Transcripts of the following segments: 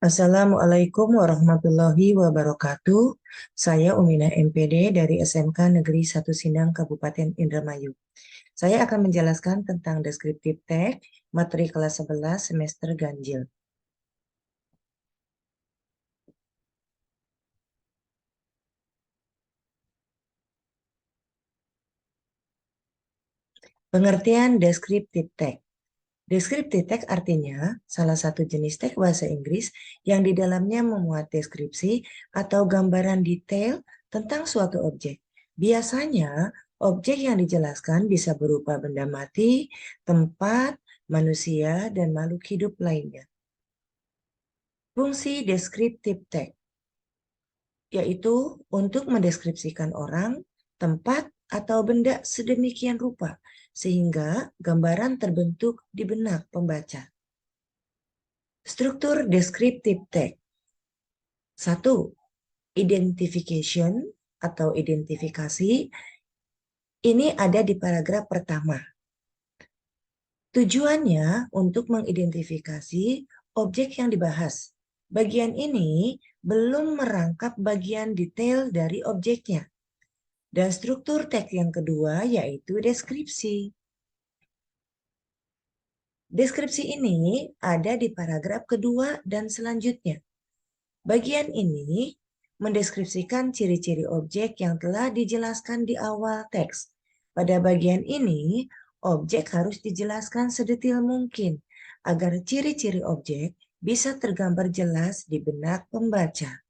Assalamualaikum warahmatullahi wabarakatuh. Saya Uminah MPD dari SMK Negeri 1 Sindang Kabupaten Indramayu. Saya akan menjelaskan tentang deskriptif teks materi kelas 11 semester ganjil. Pengertian deskriptif teks. Deskriptif teks artinya salah satu jenis teks bahasa Inggris yang di dalamnya memuat deskripsi atau gambaran detail tentang suatu objek. Biasanya, objek yang dijelaskan bisa berupa benda mati, tempat, manusia, dan makhluk hidup lainnya. Fungsi deskriptif teks yaitu untuk mendeskripsikan orang, tempat, atau benda sedemikian rupa sehingga gambaran terbentuk di benak pembaca. Struktur deskriptif teks. 1. Identification atau identifikasi. Ini ada di paragraf pertama. Tujuannya untuk mengidentifikasi objek yang dibahas. Bagian ini belum merangkap bagian detail dari objeknya. Dan struktur teks yang kedua yaitu deskripsi. Deskripsi ini ada di paragraf kedua dan selanjutnya. Bagian ini mendeskripsikan ciri-ciri objek yang telah dijelaskan di awal teks. Pada bagian ini, objek harus dijelaskan sedetail mungkin agar ciri-ciri objek bisa tergambar jelas di benak pembaca.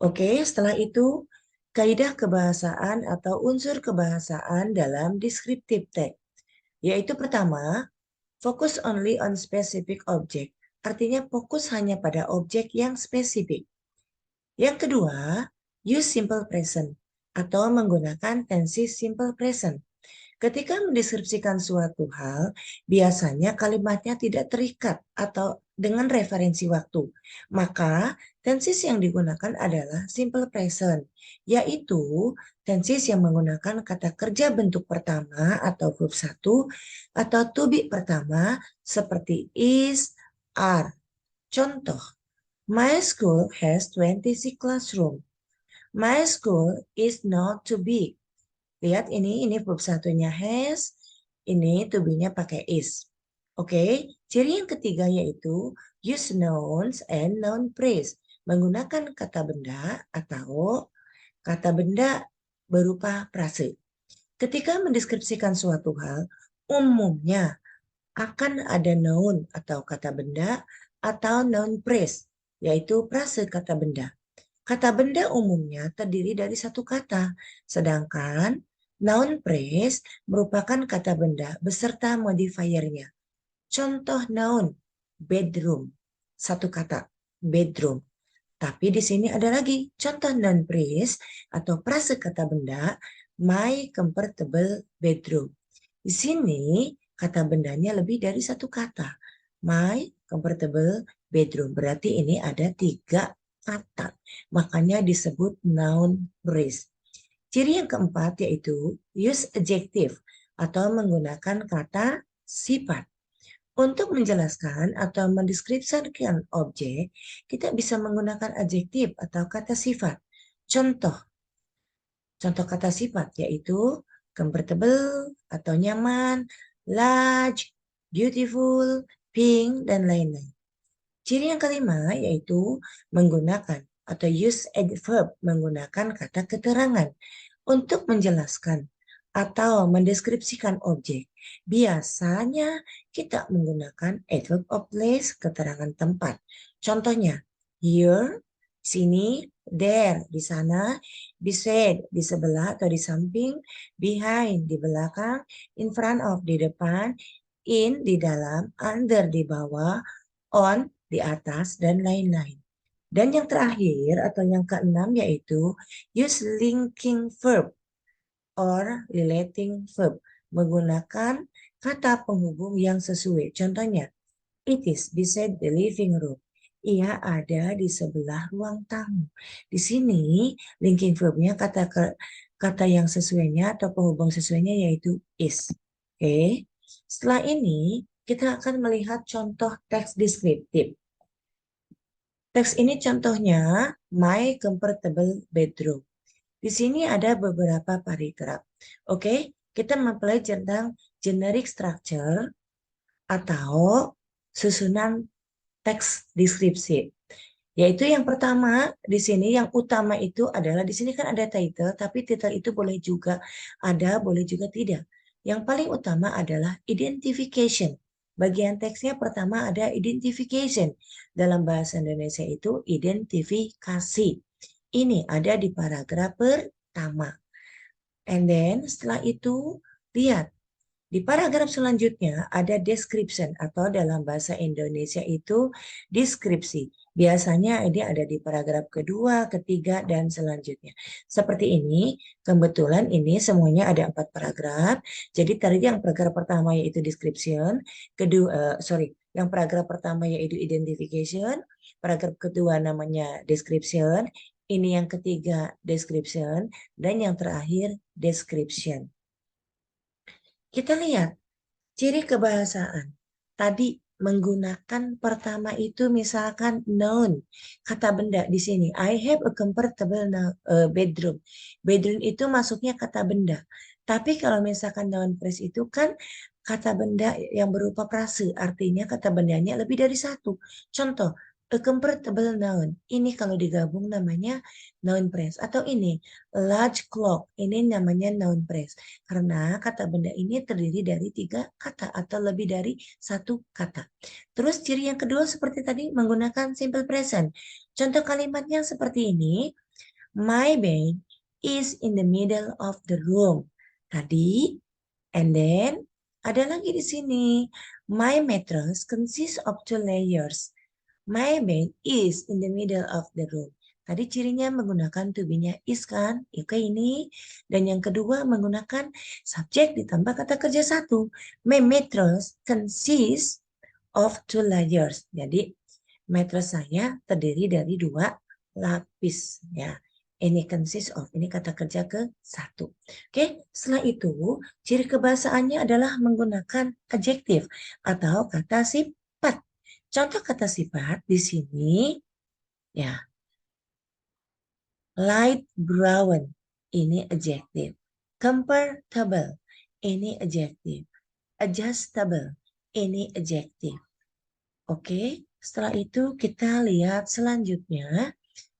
Oke, setelah itu, kaidah kebahasaan atau unsur kebahasaan dalam deskriptif teks, yaitu pertama, focus only on specific object, artinya fokus hanya pada objek yang spesifik. Yang kedua, use simple present atau menggunakan tensi simple present. Ketika mendeskripsikan suatu hal, biasanya kalimatnya tidak terikat atau dengan referensi waktu. Maka, tenses yang digunakan adalah simple present, yaitu tenses yang menggunakan kata kerja bentuk pertama atau verb 1 atau to be pertama seperti is, are. Contoh, my school has 26 classroom. My school is not too big. Lihat ini verb satunya has, ini to be-nya pakai is. Oke, ciri yang ketiga yaitu use nouns and noun phrase. Menggunakan kata benda atau kata benda berupa frase. Ketika mendeskripsikan suatu hal, umumnya akan ada noun atau kata benda atau noun phrase, yaitu frase kata benda. Kata benda umumnya terdiri dari satu kata, sedangkan noun phrase merupakan kata benda beserta modifiernya. Contoh noun, bedroom, satu kata, bedroom. Tapi di sini ada lagi contoh noun phrase atau frase kata benda, my comfortable bedroom. Di sini kata bendanya lebih dari satu kata, my comfortable bedroom. Berarti ini ada tiga kata. Makanya disebut noun phrase. Ciri yang keempat yaitu use adjective atau menggunakan kata sifat. Untuk menjelaskan atau mendeskripsikan objek, kita bisa menggunakan adjektif atau kata sifat. Contoh kata sifat yaitu comfortable atau nyaman, large, beautiful, pink, dan lain-lain. Ciri yang kelima yaitu menggunakan atau use adverb, menggunakan kata keterangan untuk menjelaskan atau mendeskripsikan objek. Biasanya kita menggunakan adverb of place, keterangan tempat. Contohnya, here, sini, there, di sana, beside, di sebelah atau di samping, behind, di belakang, in front of, di depan, in, di dalam, under, di bawah, on, di atas, dan lain-lain. Dan yang terakhir atau yang keenam yaitu use linking verb or relating verb. Menggunakan kata penghubung yang sesuai. Contohnya, it is beside the living room. Ia ada di sebelah ruang tamu. Di sini linking verbnya kata yang sesuainya atau penghubung sesuainya yaitu is. Oke. Setelah ini kita akan melihat contoh teks deskriptif. Teks ini contohnya, my comfortable bedroom. Di sini ada beberapa paragraf. Oke, kita mempelajari tentang generic structure atau susunan teks deskripsi. Yaitu yang pertama di sini yang utama itu adalah di sini kan ada title, tapi title itu boleh juga ada, boleh juga tidak. Yang paling utama adalah identification. Bagian teksnya pertama ada identification. Dalam bahasa Indonesia itu identifikasi. Ini ada di paragraf pertama. And then setelah itu lihat di paragraf selanjutnya ada description atau dalam bahasa Indonesia itu deskripsi. Biasanya ini ada di paragraf kedua, ketiga, dan selanjutnya. Seperti ini, kebetulan ini semuanya ada 4 paragraf. Jadi tadi yang paragraf pertama yaitu description, yang paragraf pertama yaitu identification, paragraf kedua namanya description, ini yang ketiga description, dan yang terakhir description. Kita lihat ciri kebahasaan. Tadi menggunakan pertama itu misalkan noun, kata benda di sini. I have a comfortable bedroom. Bedroom itu masuknya kata benda. Tapi kalau misalkan noun phrase itu kan kata benda yang berupa prase, artinya kata bendanya lebih dari satu. Contoh, a comfortable noun. Ini kalau digabung namanya noun phrase. Atau ini, large clock. Ini namanya noun phrase. Karena kata benda ini terdiri dari 3 kata atau lebih dari 1 kata. Terus ciri yang kedua seperti tadi menggunakan simple present. Contoh kalimatnya seperti ini. My bed is in the middle of the room. Tadi, and then ada lagi di sini. My mattress consists of 2 layers. My bed is in the middle of the room. Tadi cirinya menggunakan to be-nya is kan? Oke ini. Dan yang kedua menggunakan subjek ditambah kata kerja satu. My mattress consists of 2 layers. Jadi mattress saya terdiri dari 2 lapis. Ya. Ini consist of, ini kata kerja ke satu. Oke, setelah itu ciri kebahasaannya adalah menggunakan adjektif atau kata sifat. Contoh kata sifat di sini ya light brown ini adjektif. Comfortable ini adjektif. Adjustable ini adjektif. Oke, setelah itu kita lihat selanjutnya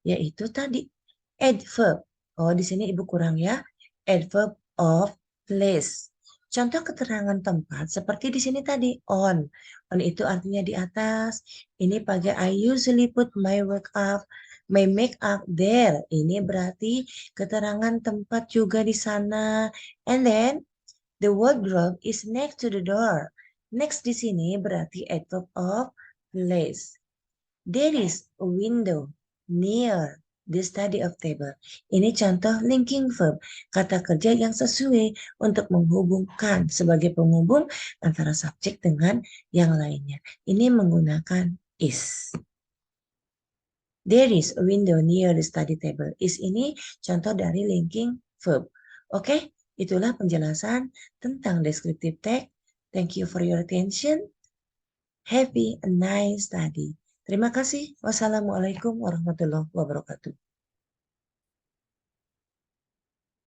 yaitu tadi adverb. Oh, di sini Ibu kurang ya. Adverb of place. Contoh keterangan tempat seperti di sini tadi on. On itu artinya di atas. Ini pakai I usually put my make up there. Ini berarti keterangan tempat juga di sana. And then the wardrobe is next to the door. Next di sini berarti adverb of place. There is a window near the study of table. Ini contoh linking verb, kata kerja yang sesuai untuk menghubungkan sebagai penghubung antara subjek dengan yang lainnya. Ini menggunakan is. There is a window near the study table. Is ini contoh dari linking verb. Oke, itulah penjelasan tentang descriptive text. Thank you for your attention. Have a nice study. Terima kasih. Wassalamualaikum warahmatullahi wabarakatuh.